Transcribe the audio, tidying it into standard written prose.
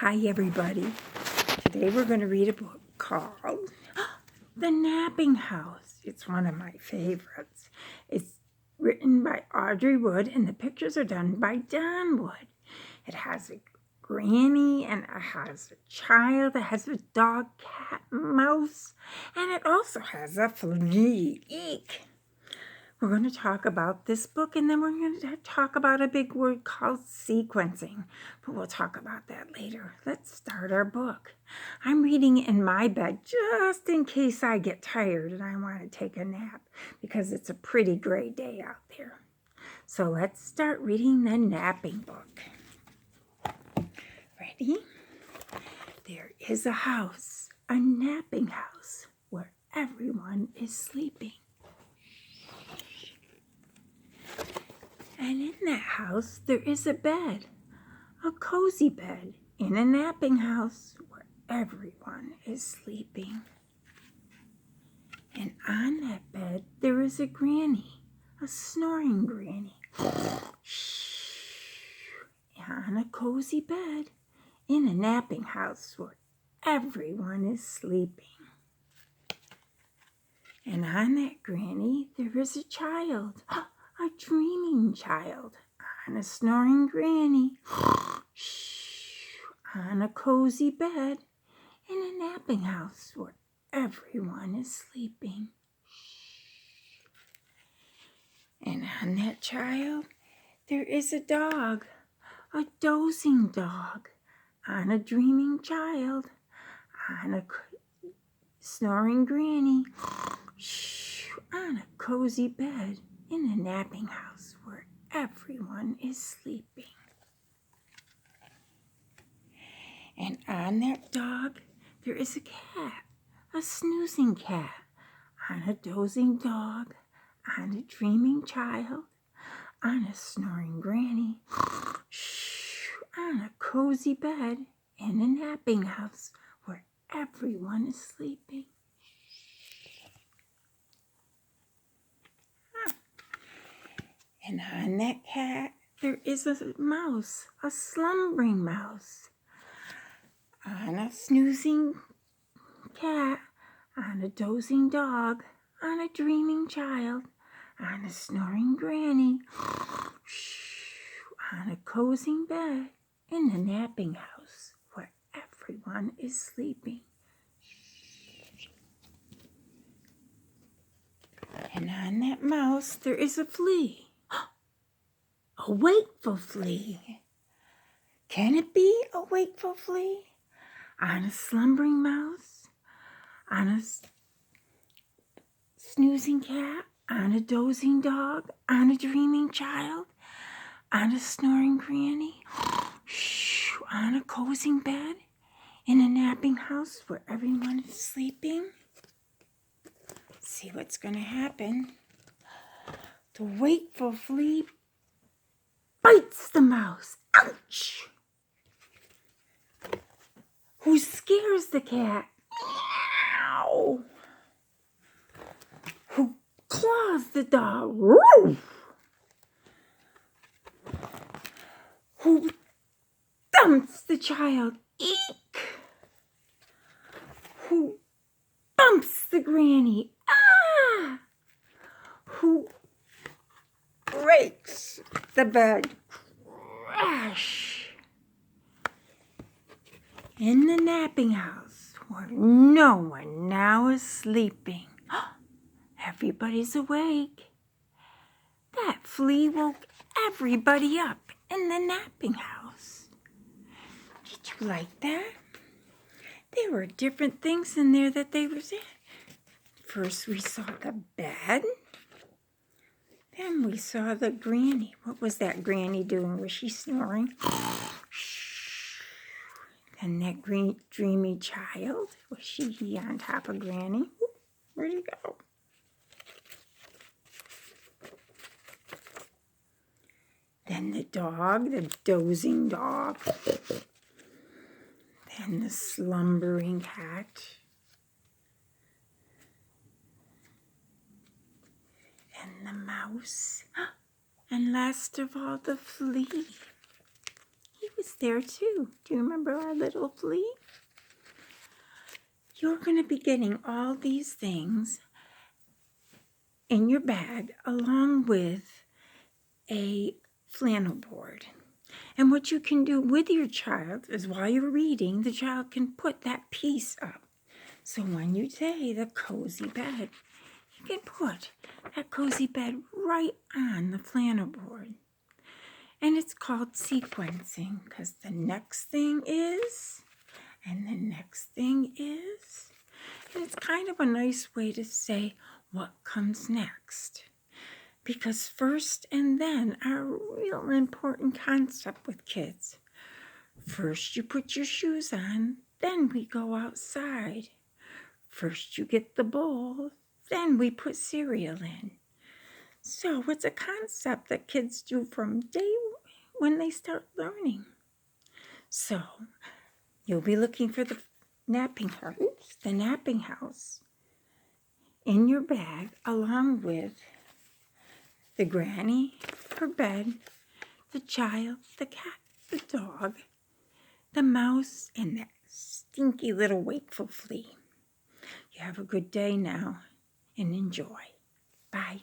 Hi everybody. Today we're going to read a book called The Napping House. It's one of my favorites. It's written by Audrey Wood and the pictures are done by Don Wood. It has a granny and it has a child. It has a dog, cat, mouse, and it also has a flea. Eek! We're going to talk about this book, and then we're going to talk about a big word called sequencing. But we'll talk about that later. Let's start our book. I'm reading in my bed just in case I get tired and I want to take a nap because it's a pretty gray day out there. So let's start reading the napping book. Ready? There is a house, a napping house, where everyone is sleeping. And in that house, there is a bed, a cozy bed, in a napping house where everyone is sleeping. And on that bed, there is a granny, a snoring granny. On a cozy bed, in a napping house where everyone is sleeping. And on that granny, there is a child. A dreaming child on a snoring granny, on a cozy bed in a napping house where everyone is sleeping. And on that child, there is a dog, a dozing dog, on a dreaming child, on a snoring granny, on a cozy bed in a napping house where everyone is sleeping. And on that dog, there is a cat, a snoozing cat, on a dozing dog, on a dreaming child, on a snoring granny, on a cozy bed in a napping house where everyone is sleeping. And on that cat, there is a mouse, a slumbering mouse. On a snoozing cat, on a dozing dog, on a dreaming child, on a snoring granny, on a cozy bed in a napping house where everyone is sleeping. And on that mouse, there is a flea. A wakeful flea. Can it be a wakeful flea? On a slumbering mouse, on a snoozing cat, on a dozing dog, on a dreaming child, on a snoring granny, on a cozy bed in a napping house where everyone is sleeping. Let's see what's going to happen. The wakeful flea bites the mouse. Ouch! Who scares the cat? Meow! Who claws the dog? Woof! Who thumps the child? Eek! Who bumps the granny? Ah! Who breaks the bed? Crash! In the napping house where no one now is sleeping. Everybody's awake. That flea woke everybody up in the napping house. Did you like that? There were different things in there that they were saying. First we saw the bed. Then we saw the granny. What was that granny doing? Was she snoring? And that dreamy child, was she on top of Granny? Where'd he go? Then the dog, the dozing dog. Then the slumbering cat. And the mouse. And last of all, the flea. he was there too. Do you remember our little flea? You're going to be getting all these things in your bag along with a flannel board. And what you can do with your child is while you're reading, the child can put that piece up. So when you say the cozy bed, you can put that cozy bed right on the flannel board. And it's called sequencing because the next thing is, and the next thing is, and it's kind of a nice way to say what comes next. Because first and then are a real important concept with kids. First you put your shoes on, then we go outside. First you get the bowl, then we put cereal in. So it's a concept that kids do from day when they start learning. So you'll be looking for the napping house in your bag along with the granny, her bed, the child, the cat, the dog, the mouse, and that stinky little wakeful flea. You have a good day now and enjoy. Bye.